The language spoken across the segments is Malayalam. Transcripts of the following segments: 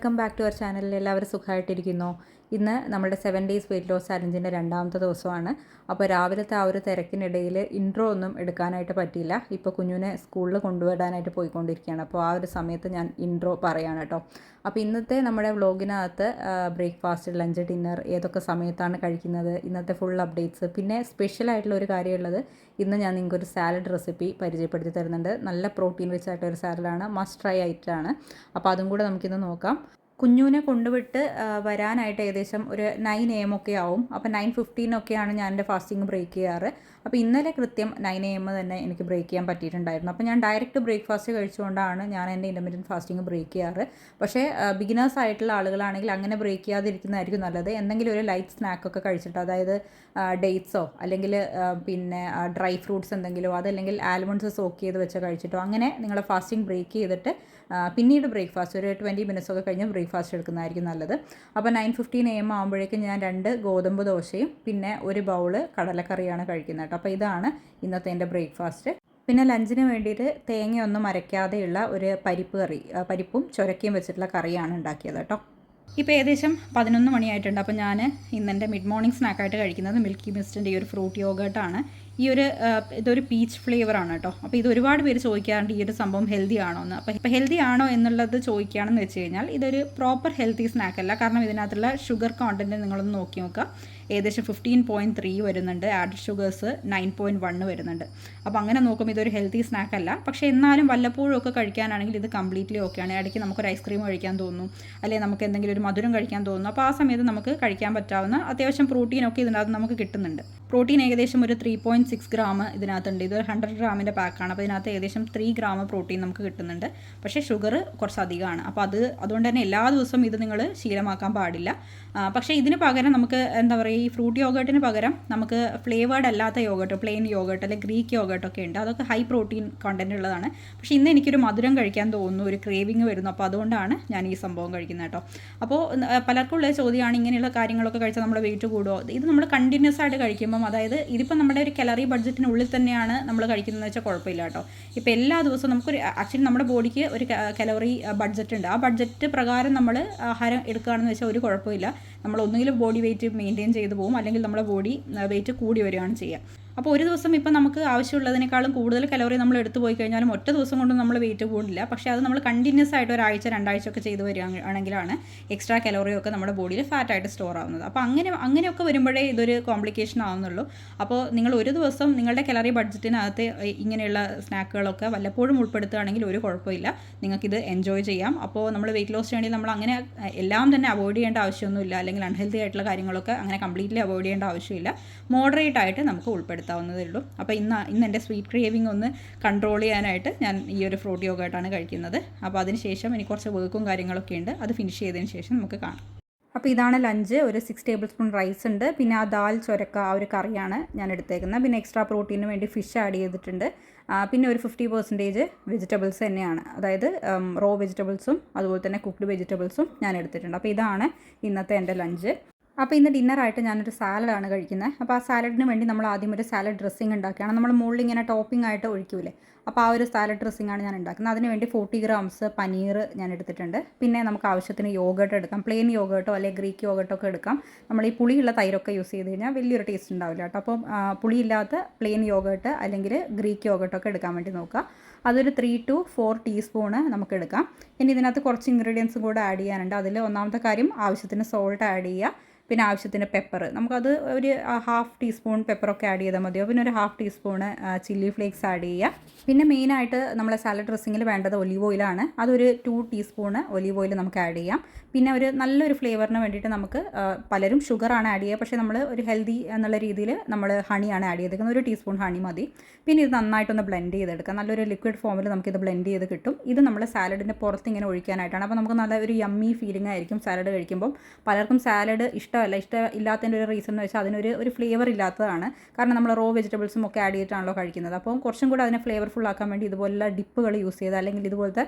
വെൽക്കം ബാക്ക് ടു അവർ ചാനലിൽ എല്ലാവരും സുഖമായിട്ടിരിക്കുന്നു. ഇന്ന് നമ്മുടെ 7 ഡേയ്സ് വെയിറ്റ് ലോസ് ചാലഞ്ചിൻ്റെ രണ്ടാമത്തെ ദിവസമാണ്. അപ്പോൾ രാവിലത്തെ ആ ഒരു തിരക്കിനിടയിൽ ഇൻട്രോ ഒന്നും എടുക്കാനായിട്ട് പറ്റിയില്ല. ഇപ്പോൾ കുഞ്ഞുവിനെ സ്കൂളിൽ കൊണ്ടുവിടാനായിട്ട് പോയിക്കൊണ്ടിരിക്കുകയാണ്. അപ്പോൾ ആ ഒരു സമയത്ത് ഞാൻ ഇൻട്രോ പറയാണ് കേട്ടോ. അപ്പോൾ ഇന്നത്തെ നമ്മുടെ വ്ളോഗിനകത്ത് ബ്രേക്ക്ഫാസ്റ്റ്, ലഞ്ച്, ഡിന്നർ ഏതൊക്കെ സമയത്താണ് കഴിക്കുന്നത്, ഇന്നത്തെ ഫുൾ അപ്ഡേറ്റ്സ്, പിന്നെ സ്പെഷ്യലായിട്ടുള്ള ഒരു കാര്യമുള്ളത്, ഇന്ന് ഞാൻ നിങ്ങൾക്കൊരു സാലഡ് റെസിപ്പി പരിചയപ്പെടുത്തി തരുന്നുണ്ട്. നല്ല പ്രോട്ടീൻ റിച്ച് ആയിട്ടൊരു സാലഡാണ്, മസ്റ്റ് ട്രൈ ആയിട്ടാണ്. അപ്പോൾ അതും കൂടെ നമുക്കിന്ന് നോക്കാം. കുഞ്ഞുവിനെ കൊണ്ടുവിട്ട് വരാനായിട്ട് ഏകദേശം ഒരു 9 AM ഒക്കെ ആവും. അപ്പോൾ 9:15 ഒക്കെയാണ് ഞാൻ എൻ്റെ ഫാസ്റ്റിംഗ് ബ്രേക്ക് ചെയ്യാറ്. അപ്പോൾ ഇന്നലെ കൃത്യം 9 AM തന്നെ എനിക്ക് ബ്രേക്ക് ചെയ്യാൻ പറ്റിയിട്ടുണ്ടായിരുന്നു. അപ്പോൾ ഞാൻ ഡയറക്റ്റ് ബ്രേക്ക്ഫാസ്റ്റ് കഴിച്ചുകൊണ്ടാണ് ഞാൻ എൻ്റെ ഇൻ്റർമീഡിയറ്റ് ഫാസ്റ്റിംഗ് ബ്രേക്ക് ചെയ്യാറ്. പക്ഷേ ബിഗിനേഴ്സ് ആയിട്ടുള്ള ആളുകളാണെങ്കിൽ അങ്ങനെ ബ്രേക്ക് ചെയ്യാതിരിക്കുന്നതായിരിക്കും നല്ലത്. എന്തെങ്കിലും ഒരു ലൈറ്റ് സ്നാക്കൊക്കെ കഴിച്ചിട്ട്, അതായത് ഡേറ്റ്സോ അല്ലെങ്കിൽ പിന്നെ ഡ്രൈ ഫ്രൂട്ട്സ് എന്തെങ്കിലോ, അതല്ലെങ്കിൽ ആൽമണ്ട്സ് സോക്ക് ചെയ്ത് വെച്ച് കഴിച്ചിട്ടോ, അങ്ങനെ നിങ്ങളെ ഫാസ്റ്റിംഗ് ബ്രേക്ക് ചെയ്തിട്ട് പിന്നീട് ബ്രേക്ക്ഫാസ്റ്റ് ഒരു 20 മിനിറ്റ്സ് ഒക്കെ കഴിഞ്ഞ് ബ്രേക്ക്ഫാസ്റ്റ് എടുക്കുന്നതായിരിക്കും നല്ലത്. അപ്പോൾ 9:15 AM ആകുമ്പോഴേക്കും ഞാൻ 2 ഗോതമ്പ് ദോശയും പിന്നെ ഒരു ബൗള് കടലക്കറിയാണ് കഴിക്കുന്നത് കേട്ടോ. അപ്പോൾ ഇതാണ് ഇന്നത്തെ എൻ്റെ ബ്രേക്ക്ഫാസ്റ്റ്. പിന്നെ ലഞ്ചിന് വേണ്ടിയിട്ട് തേങ്ങയൊന്നും അരയ്ക്കാതെയുള്ള ഒരു പരിപ്പ് കറി, പരിപ്പും ചുരക്കയും വെച്ചിട്ടുള്ള കറിയാണ് ഉണ്ടാക്കിയത് കേട്ടോ. ഇപ്പോൾ ഏകദേശം 11 മണിയായിട്ടുണ്ട്. അപ്പോൾ ഞാൻ ഇന്നെൻ്റെ മിഡ് മോർണിംഗ് സ്നാക്കായിട്ട് കഴിക്കുന്നത് മിൽക്കി മിസ്റ്റിൻ്റെ ഈ ഒരു ഫ്രൂട്ട് യോഗേർട്ടാണ്. ഇതൊരു പീച്ച് ഫ്ലേവറാണ് കേട്ടോ. അപ്പോൾ ഇത് ഒരുപാട് പേര് ചോദിക്കാറുണ്ട് ഈ ഒരു സംഭവം ഹെൽത്തി ആണോ എന്ന്. അപ്പോൾ ഇപ്പോൾ ഹെൽത്തി ആണോ എന്നുള്ളത് ചോദിക്കുകയാണെന്ന് വെച്ച് കഴിഞ്ഞാൽ ഇതൊരു പ്രോപ്പർ ഹെൽത്തി സ്നാക്കല്ല. കാരണം ഇതിനകത്തുള്ള ഷുഗർ കോണ്ടൻറ്റ് നിങ്ങളൊന്ന് നോക്കി നോക്കുക. ഏകദേശം 15.3 വരുന്നുണ്ട്, ആഡഡ് ഷുഗേഴ്സ് 9.1 വരുന്നുണ്ട്. അപ്പോൾ അങ്ങനെ നോക്കുമ്പോൾ ഇതൊരു ഹെൽത്തി സ്നാക്ക് അല്ല. പക്ഷേ എന്നാലും വല്ലപ്പോഴും ഒക്കെ കഴിക്കാനാണെങ്കിൽ ഇത് കംപ്ലീറ്റ്ലി ഓക്കെയാണ്. ഇടയ്ക്ക് നമുക്കൊരു ഐസ്ക്രീം കഴിക്കാൻ തോന്നുന്നു, അല്ലെങ്കിൽ നമുക്ക് എന്തെങ്കിലും ഒരു മധുരം കഴിക്കാൻ തോന്നുന്നു. അപ്പോൾ ആ സമയത്ത് നമുക്ക് കഴിക്കാൻ പറ്റാവുന്ന അത്യാവശ്യം പ്രോട്ടീനൊക്കെ ഇതിനകത്ത് നമുക്ക് കിട്ടുന്നുണ്ട്. പ്രോട്ടീൻ ഏകദേശം ഒരു 3.6 ഗ്രാം ഇതിനകത്തുണ്ട്. ഇത് 100 ഗ്രാമിൻ്റെ പാക്കാണ്. അപ്പോൾ ഇതിനകത്ത് ഏകദേശം 3 ഗ്രാം പ്രോട്ടീൻ നമുക്ക് കിട്ടുന്നുണ്ട്. പക്ഷേ ഷുഗർ കുറച്ച് അധികമാണ്. അപ്പോൾ അതുകൊണ്ട് തന്നെ എല്ലാ ദിവസവും ഇത് നിങ്ങൾ ശീലമാക്കാൻ പാടില്ല. പക്ഷേ ഇതിന് പകരം നമുക്ക് എന്താ പറയുക, ഈ ഫ്രൂട്ട് യോഗേർട്ടിന് പകരം നമുക്ക് ഫ്ലേവേർഡ് അല്ലാത്ത യോഗേർട്ട്, പ്ലെയിൻ യോഗേർട്ട് അല്ലെങ്കിൽ ഗ്രീക്ക് യോഗേർട്ടൊക്കെ ഉണ്ട്. അതൊക്കെ ഹൈ പ്രോട്ടീൻ കണ്ടൻറ്റ് ഉള്ളതാണ്. പക്ഷേ ഇന്ന് എനിക്കൊരു മധുരം കഴിക്കാൻ തോന്നുന്നു, ഒരു ക്രേവിങ് വരുന്നു. അപ്പോൾ അതുകൊണ്ടാണ് ഞാൻ ഈ സംഭവം കഴിക്കുന്നത് കേട്ടോ. അപ്പോൾ പലർക്കും ഉള്ള ചോദ്യമാണ്, ഇങ്ങനെയുള്ള കാര്യങ്ങളൊക്കെ കഴിച്ചാൽ നമ്മുടെ വെയിറ്റ് കൂടുമോ? ഇത് നമ്മൾ കണ്ടിന്യൂസ് ആയിട്ട് കഴിക്കുമ്പം, അതായത് ഇതിപ്പോൾ നമ്മുടെ ഒരു കലറി ബഡ്ജറ്റിനുള്ളിൽ തന്നെയാണ് നമ്മൾ കഴിക്കുന്നതെന്ന് വെച്ചാൽ കുഴപ്പമില്ല കേട്ടോ. ഇപ്പോൾ എല്ലാ ദിവസവും നമുക്കൊരു ആക്ച്വലി നമ്മുടെ ബോഡിക്ക് ഒരു കലോറി ബഡ്ജറ്റ് ഉണ്ട്. ആ ബഡ്ജറ്റ് പ്രകാരം നമ്മൾ ആഹാരം എടുക്കുകയാണെന്ന് വെച്ചാൽ ഒരു കുഴപ്പമില്ല. നമ്മൾ ഒന്നുകിലും ബോഡി വെയിറ്റ് മെയിൻറ്റെയിൻ ചെയ്ത് പോകും, അല്ലെങ്കിൽ നമ്മുടെ ബോഡി വെയിറ്റ് കൂടി വരികയാണ് ചെയ്യുക. അപ്പോൾ ഒരു ദിവസം ഇപ്പോൾ നമുക്ക് ആവശ്യമുള്ളതിനേക്കാളും കൂടുതൽ കലോറി നമ്മൾ എടുത്തു പോയി കഴിഞ്ഞാലും ഒറ്റ ദിവസം കൊണ്ട് നമ്മൾ വെയിറ്റ് കൂടില്ല. പക്ഷേ അത് നമ്മൾ കണ്ടിന്യൂസ് ആയിട്ട് ഒരാഴ്ച 2 ആഴ്ച ഒക്കെ ചെയ്ത് വരികയാണെങ്കിലാണ് എക്സ്ട്രാ കലോറിയൊക്കെ നമ്മുടെ ബോഡിയിൽ ഫാറ്റായിട്ട് സ്റ്റോർ ആവുന്നത്. അപ്പോൾ അങ്ങനെയൊക്കെ വരുമ്പോഴേ ഇതൊരു കോംപ്ലിക്കേഷൻ ആവുന്നുള്ളൂ. അപ്പോൾ നിങ്ങൾ ഒരു ദിവസം നിങ്ങളുടെ കലോറി ബഡ്ജറ്റിനകത്ത് ഇങ്ങനെയുള്ള സ്നാക്കുകളൊക്കെ വല്ലപ്പോഴും ഉൾപ്പെടുത്തുകയാണെങ്കിൽ ഒരു കുഴപ്പമില്ല, നിങ്ങൾക്കിത് എൻജോയ് ചെയ്യാം. അപ്പോൾ നമ്മൾ വെയിറ്റ് ലോസ് വേണ്ടി നമ്മൾ അങ്ങനെ എല്ലാം തന്നെ അവോയ്ഡ് ചെയ്യേണ്ട ആവശ്യമൊന്നുമില്ല, അല്ലെങ്കിൽ അൺഹെൽത്തി ആയിട്ടുള്ള കാര്യങ്ങളൊക്കെ അങ്ങനെ കംപ്ലീറ്റ്ലി അവോയ്ഡ് ചെയ്യേണ്ട ആവശ്യമില്ല. മോഡറേറ്റ് ആയിട്ട് നമുക്ക് ഉൾപ്പെടുത്താവുന്നതേ ഉള്ളൂ. അപ്പോൾ ഇന്ന് എൻ്റെ സ്വീറ്റ് ക്രേവിംഗ് ഒന്ന് കൺട്രോൾ ചെയ്യാനായിട്ട് ഞാൻ ഈ ഒരു ഫ്രൂട്ട് യോഗേർട്ടാണ് കഴിക്കുന്നത്. അപ്പോൾ അതിനുശേഷം എനിക്ക് കുറച്ച് വർക്കും കാര്യങ്ങളൊക്കെ ഉണ്ട്, അത് ഫിനിഷ് ചെയ്തതിന് ശേഷം നമുക്ക് കാണാം. അപ്പോൾ ഇതാണ് ലഞ്ച്. ഒരു 6 ടേബിൾ സ്പൂൺ റൈസ് ഉണ്ട്, പിന്നെ ആ ദാൽ ചൊരക്ക ആ ഒരു കറിയാണ് ഞാൻ എടുത്തേക്കുന്നത്. പിന്നെ എക്സ്ട്രാ പ്രോട്ടീന് വേണ്ടി ഫിഷ് ആഡ് ചെയ്തിട്ടുണ്ട്. പിന്നെ ഒരു 50% വെജിറ്റബിൾസ് തന്നെയാണ്, അതായത് റോ വെജിറ്റബിൾസും അതുപോലെ തന്നെ കുക്ക്ഡ് വെജിറ്റബിൾസും ഞാൻ എടുത്തിട്ടുണ്ട്. അപ്പോൾ ഇതാണ് ഇന്നത്തെ എൻ്റെ ലഞ്ച്. അപ്പോൾ ഇന്ന് ഡിന്നറായിട്ട് ഞാനൊരു സാലഡാണ് കഴിക്കുന്നത്. അപ്പോൾ ആ സാലഡിന് വേണ്ടി നമ്മൾ ആദ്യം ഒരു സാലഡ് ഡ്രസ്സിങ് ഉണ്ടാക്കുകയാണ്. നമ്മൾ മുകളിൽ ഇങ്ങനെ ടോപ്പിംഗ് ആയിട്ട് ഒഴിക്കൂലേ, അപ്പോൾ ആ ഒരു സാലഡ് ഡ്രസ്സിങ്ങാണ് ഞാൻ ഉണ്ടാക്കുന്നത്. അതിനുവേണ്ടി 40 ഗ്രാംസ് പനീർ ഞാൻ എടുത്തിട്ടുണ്ട്. പിന്നെ നമുക്ക് ആവശ്യത്തിന് യോഗേർട്ട് എടുക്കാം, പ്ലെയിൻ യോഗേർട്ടോ അല്ലെങ്കിൽ ഗ്രീക്ക് യോഗേർട്ടോ ഒക്കെ എടുക്കാം. നമ്മൾ ഈ പുളിയുള്ള തൈരൊക്കെ യൂസ് ചെയ്ത് കഴിഞ്ഞാൽ വലിയൊരു ടേസ്റ്റ് ഉണ്ടാവില്ല കേട്ടോ. അപ്പോൾ പുളിയില്ലാത്ത പ്ലെയിൻ യോഗേർട്ട് അല്ലെങ്കിൽ ഗ്രീക്ക് യോഗേർട്ടൊക്കെ എടുക്കാൻ വേണ്ടി നോക്കുക. അതൊരു 3 to 4 ടീസ്പൂണ് നമുക്ക് എടുക്കാം. ഇനി ഇതിനകത്ത് കുറച്ച് ഇൻഗ്രീഡിയൻസും കൂടെ ആഡ് ചെയ്യാനുണ്ട്. അതിൽ ഒന്നാമത്തെ കാര്യം ആവശ്യത്തിന് സോൾട്ട് ആഡ് ചെയ്യുക, പിന്നെ ആവശ്യത്തിന് പെപ്പർ, നമുക്കത് ഒരു 1/2 ടീസ്പൂൺ പെപ്പറൊക്കെ ആഡ് ചെയ്താൽ മതിയോ. പിന്നെ ഒരു 1/2 ടീസ്പൂണ് ചില്ലി ഫ്ലേക്സ് ആഡ് ചെയ്യുക. പിന്നെ മെയിനായിട്ട് നമ്മളെ സാലഡ് ഡ്രസ്സിങ്ങിൽ വേണ്ടത് ഒലീവ് ഓയിലാണ്. അതൊരു 2 ടീസ്പൂണ് ഒലീവ് ഓയിൽ നമുക്ക് ആഡ് ചെയ്യാം. പിന്നെ ഒരു നല്ലൊരു ഫ്ലേവറിന് വേണ്ടിയിട്ട് നമുക്ക് പലരും ഷുഗറാണ് ആഡ് ചെയ്യുക, പക്ഷേ നമ്മൾ ഒരു ഹെൽത്തി എന്നുള്ള രീതിയിൽ നമ്മൾ ഹണിയാണ് ആഡ് ചെയ്തേക്കുന്നത്. 1 ടീസ്പൂൺ ഹണി മതി. പിന്നെ ഇത് നന്നായിട്ടൊന്ന് ബ്ലെൻഡ് ചെയ്തെടുക്കാം. നല്ലൊരു ലിക്വിഡ് ഫോമിൽ നമുക്കിത് ബ്ലെൻഡ് ചെയ്ത് കിട്ടും. ഇത് നമ്മൾ സാലഡിൻ്റെ പുറത്ത് ഇങ്ങനെ ഒഴിക്കാനായിട്ടാണ്. അപ്പോൾ നമുക്ക് നല്ല ഒരു യമ്മി ഫീലിംഗ് ആയിരിക്കും സാലഡ് കഴിക്കുമ്പോൾ. പലർക്കും സാലഡ് ഇഷ്ടമില്ലാത്തതിൻ്റെ ഒരു റീസൺ എന്ന് വെച്ചാൽ അതിനൊരു ഫ്ലേവർ ഇല്ലാത്തതാണ്. കാരണം നമ്മൾ റോ വെജിറ്റബിൾസും ഒക്കെ ആഡ് ചെയ്തിട്ടാണല്ലോ കഴിക്കുന്നത്. അപ്പോൾ കുറച്ചും കൂടെ അതിനെ ഫ്ലേവർഫുൾ ആക്കാൻ വേണ്ടി ഇതുപോലുള്ള ഡിപ്പുകൾ യൂസ് ചെയ്ത്, അല്ലെങ്കിൽ ഇതുപോലത്തെ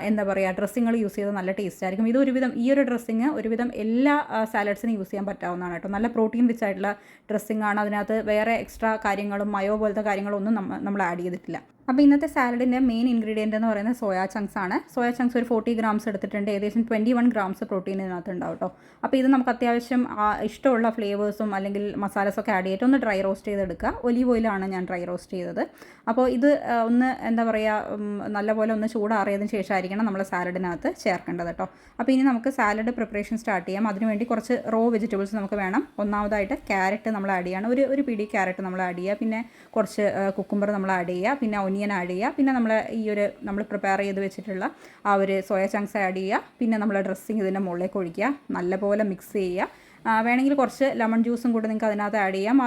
എന്താ പറയുക, ഡ്രസ്സിങ്ങൾ യൂസ് ചെയ്ത് നല്ല ടേസ്റ്റ് ആയിരിക്കും. ഇത് ഈ ഒരു ഡ്രസ്സിങ് ഒരുവിധം എല്ലാ സാലഡ്സിനും യൂസ് ചെയ്യാൻ പറ്റാവുന്നതാണ് കേട്ടോ. നല്ല പ്രോട്ടീൻ റിച്ച് ആയിട്ടുള്ള ഡ്രസ്സിങ്ങാണ്. അതിനകത്ത് വേറെ എക്സ്ട്രാ കാര്യങ്ങളും മയോ പോലത്തെ കാര്യങ്ങളൊന്നും നമ്മൾ ആഡ് ചെയ്തിട്ടില്ല. അപ്പോൾ ഇന്നത്തെ സാലഡിൻ്റെ മെയിൻ ഇൻഗ്രീഡിയൻ്റ് എന്ന് പറയുന്നത് സോയാ ചങ്ക്സ് ആണ്. സോയാ ചങ്ക്സ് ഒരു 40 ഗ്രാംസ് എടുത്തിട്ടുണ്ട്. ഏകദേശം 21 ഗ്രാംസ് പ്രോട്ടീൻ ഇതിനകത്ത് ഉണ്ടാവും കേട്ടോ. അപ്പോൾ ഇത് നമുക്ക് അത്യാവശ്യം ഇഷ്ടമുള്ള ഫ്ലേവേഴ്സും അല്ലെങ്കിൽ മസാലസൊക്കെ ആഡ് ചെയ്തിട്ട് ഒന്ന് ഡ്രൈ റോസ്റ്റ് ചെയ്തെടുക്കുക. ഒലീവ് ഓയിലാണ് ഞാൻ ഡ്രൈ റോസ്റ്റ് ചെയ്തത്. അപ്പോൾ ഇത് ഒന്ന് എന്താ പറയുക, നല്ലപോലെ ഒന്ന് ചൂടാറിയതിന് ശേഷമായിരിക്കണം നമ്മൾ സാലഡിനകത്ത് ചേർക്കേണ്ടത് കേട്ടോ. അപ്പോൾ ഇനി നമുക്ക് സാലഡ് പ്രിപ്പറേഷൻ സ്റ്റാർട്ട് ചെയ്യാം. അതിനുവേണ്ടി കുറച്ച് റോ വെജിറ്റബിൾസ് നമുക്ക് വേണം. ഒന്നാമതായിട്ട് ക്യാരറ്റ് നമ്മൾ ആഡ് ചെയ്യണം. ഒരു പിടി ക്യാരറ്റ് നമ്മൾ ആഡ് ചെയ്യുക. പിന്നെ കുറച്ച് കുക്കുംബർ നമ്മൾ ആഡ് ചെയ്യുക. പിന്നെ ഒനിയൻ ആഡ് ചെയ്യുക. പിന്നെ നമ്മൾ പ്രിപ്പയർ ചെയ്ത് വെച്ചിട്ടുള്ള ആ ഒരു സോയ ചങ്ക്സ് ആഡ് ചെയ്യുക. പിന്നെ നമ്മൾ ഡ്രസ്സിങ് ഇതിൻ്റെ മുകളിലേക്ക് ഒഴിക്കുക. നല്ലപോലെ മിക്സ് ചെയ്യുക. വേണമെങ്കിൽ കുറച്ച് ലെമൺ ജ്യൂസും കൂടെ നിങ്ങൾക്ക് അതിനകത്ത് ആഡ് ചെയ്യാം.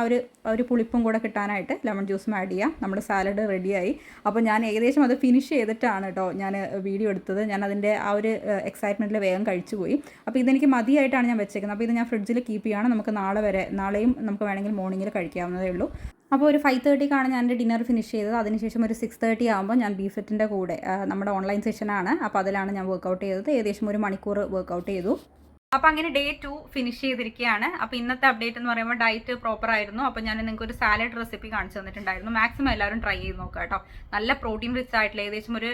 ഒരു പുളിപ്പും കൂടെ കിട്ടാനായിട്ട് ലെമൺ ജ്യൂസും ആഡ് ചെയ്യാം. നമ്മുടെ സാലഡ് റെഡിയായി. അപ്പോൾ ഞാൻ ഏകദേശം അത് ഫിനിഷ് ചെയ്തിട്ടാണ് കേട്ടോ ഞാൻ വീഡിയോ എടുത്തത്. ഞാൻ അതിൻ്റെ ആ ഒരു എക്സൈറ്റ്മെൻറ്റിൽ വേഗം കഴിച്ചു പോയി. അപ്പോൾ ഇതെനിക്ക് മതിയായിട്ടാണ് ഞാൻ വെച്ചേക്കുന്നത്. അപ്പോൾ ഇത് ഞാൻ ഫ്രിഡ്ജിൽ കീപ്പ് ചെയ്യുകയാണ്. നമുക്ക് നാളെയും നമുക്ക് വേണമെങ്കിൽ മോർണിംഗിൽ കഴിക്കാവുന്നതേ ഉള്ളൂ. അപ്പോൾ ഒരു 5:30ക്കാണ് ഞാൻ എൻ്റെ ഡിന്നർ ഫിനിഷ് ചെയ്തത്. അതിനുശേഷം ഒരു 6:30 ആകുമ്പോൾ ഞാൻ ബീഫെറ്റിൻ്റെ കൂടെ നമ്മുടെ ഓൺലൈൻ സെഷനാണ്. അപ്പോൾ അതിലാണ് ഞാൻ വർക്കൗട്ട് ചെയ്തത്. ഏകദേശം 1 മണിക്കൂർ വർക്കൗട്ട് ചെയ്തു. അപ്പോൾ അങ്ങനെ ഡേ 2 ഫിനിഷ് ചെയ്തിരിക്കുകയാണ്. അപ്പോൾ ഇന്നത്തെ അപ്ഡേറ്റ് എന്ന് പറയുമ്പോൾ ഡയറ്റ് പ്രോപ്പർ ആയിരുന്നു. അപ്പോൾ ഞാൻ നിങ്ങൾക്ക് ഒരു സാലഡ് റെസിപ്പി കാണിച്ചു തന്നിട്ടുണ്ടായിരുന്നു. മാക്സിമം എല്ലാവരും ട്രൈ ചെയ്ത് നോക്കുക കേട്ടോ. നല്ല പ്രോട്ടീൻ റിച്ച് ആയിട്ടുള്ള ഏകദേശം ഒരു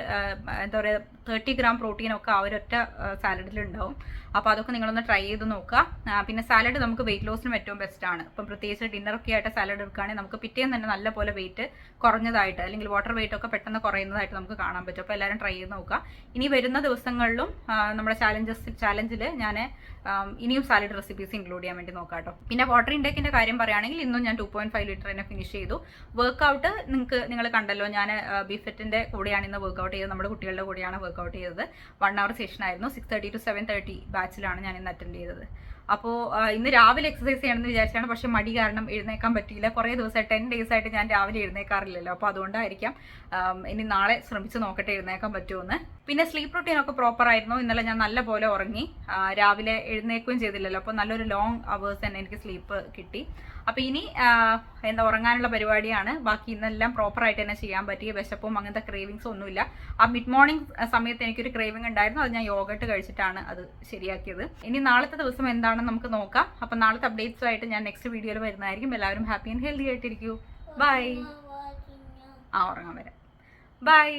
എന്താ പറയുക 30 ഗ്രാം പ്രോട്ടീനൊക്കെ ആ ഒരൊറ്റ സാലഡിലുണ്ടാവും. അപ്പോൾ അതൊക്കെ നിങ്ങളൊന്ന് ട്രൈ ചെയ്ത് നോക്കുക. പിന്നെ സാലഡ് നമുക്ക് വെയിറ്റ് ലോസിനും ഏറ്റവും ബെസ്റ്റാണ്. ഇപ്പം പ്രത്യേകിച്ച് ഡിന്നറൊക്കെ ആയിട്ട് സാലഡ് എടുക്കുകയാണെങ്കിൽ നമുക്ക് പിറ്റേന്ന് തന്നെ നല്ലപോലെ വെയിറ്റ് കുറഞ്ഞതായിട്ട് അല്ലെങ്കിൽ വാട്ടർ വെയിറ്റ് ഒക്കെ പെട്ടെന്ന് കുറയുന്നതായിട്ട് നമുക്ക് കാണാൻ പറ്റും. അപ്പോൾ എല്ലാവരും ട്രൈ ചെയ്ത് നോക്കുക. ഇനി വരുന്ന ദിവസങ്ങളിലും നമ്മുടെ ചാലഞ്ചിൽ ഞാൻ ഇനിയും സാലഡ് റെസിപ്പീസ് ഇൻക്ലൂഡ് ചെയ്യാൻ വേണ്ടി നോക്കാം കേട്ടോ. പിന്നെ വാട്ടർ ഇൻടേക്കിൻ്റെ കാര്യം പറയുകയാണെങ്കിൽ ഇന്നും ഞാൻ 2.5 ലിറ്റർ തന്നെ ഫിനിഷ് ചെയ്തു. വർക്കൗട്ട് നിങ്ങൾ കണ്ടല്ലോ, ഞാൻ ബീഫെറ്റിൻ്റെ കൂടെയാണ് ഇന്ന് വർക്കൗട്ട് ചെയ്തത്. നമ്മുടെ കുട്ടികളുടെ കൂടെയാണ് വർക്കൗട്ട് ചെയ്തത്. 1 hour സെഷൻ ആയിരുന്നു. 6:30 to 7:30 ബാച്ചിലാണ് ഞാൻ ഇന്ന് അറ്റൻഡ് ചെയ്തത്. അപ്പോൾ ഇന്ന് രാവിലെ എക്സസൈസ് ചെയ്യണമെന്ന് വിചാരിച്ചാണ്. പക്ഷേ മടി കാരണം എഴുന്നേക്കാൻ പറ്റിയില്ല. കുറേ ദിവസമായി 10 days ആയിട്ട് ഞാൻ രാവിലെ എഴുന്നേക്കാറില്ലല്ലോ. അപ്പോൾ അതുകൊണ്ടായിരിക്കാം. ഇനി നാളെ ശ്രമിച്ച് നോക്കട്ടെ എഴുന്നേക്കാൻ പറ്റുമെന്ന്. പിന്നെ സ്ലീപ്പ് റൂട്ടീനൊക്കെ പ്രോപ്പർ ആയിരുന്നു. ഇന്നലെ ഞാൻ നല്ലപോലെ ഉറങ്ങി. രാവിലെ എഴുന്നേക്കുകയും ചെയ്തില്ലല്ലോ. അപ്പോൾ നല്ലൊരു ലോങ് അവേഴ്സ് തന്നെ എനിക്ക് സ്ലീപ്പ് കിട്ടി. അപ്പോൾ ഇനി ഉറങ്ങാനുള്ള പരിപാടിയാണ്. ബാക്കി ഇന്നെല്ലാം പ്രോപ്പറായിട്ട് തന്നെ ചെയ്യാൻ പറ്റി. വിശപ്പും അങ്ങനത്തെ ക്രേവിങ്സും ഒന്നുമില്ല. ആ മിഡ് മോർണിംഗ് സമയത്ത് എനിക്കൊരു ക്രേവിംഗ് ഉണ്ടായിരുന്നു. അത് ഞാൻ യോഗട്ട് കഴിച്ചിട്ടാണ് അത് ശരിയാക്കിയത്. ഇനി നാളത്തെ ദിവസം എന്താണെന്ന് നമുക്ക് നോക്കാം. അപ്പോൾ നാളത്തെ അപ്ഡേറ്റ്സുമായിട്ട് ഞാൻ നെക്സ്റ്റ് വീഡിയോയിൽ വരുന്നതായിരിക്കും. എല്ലാവരും ഹാപ്പി ആൻഡ് ഹെൽത്തി ആയിട്ടിരിക്കൂ. ബൈ. ഉറങ്ങാൻ വരാം. ബൈ.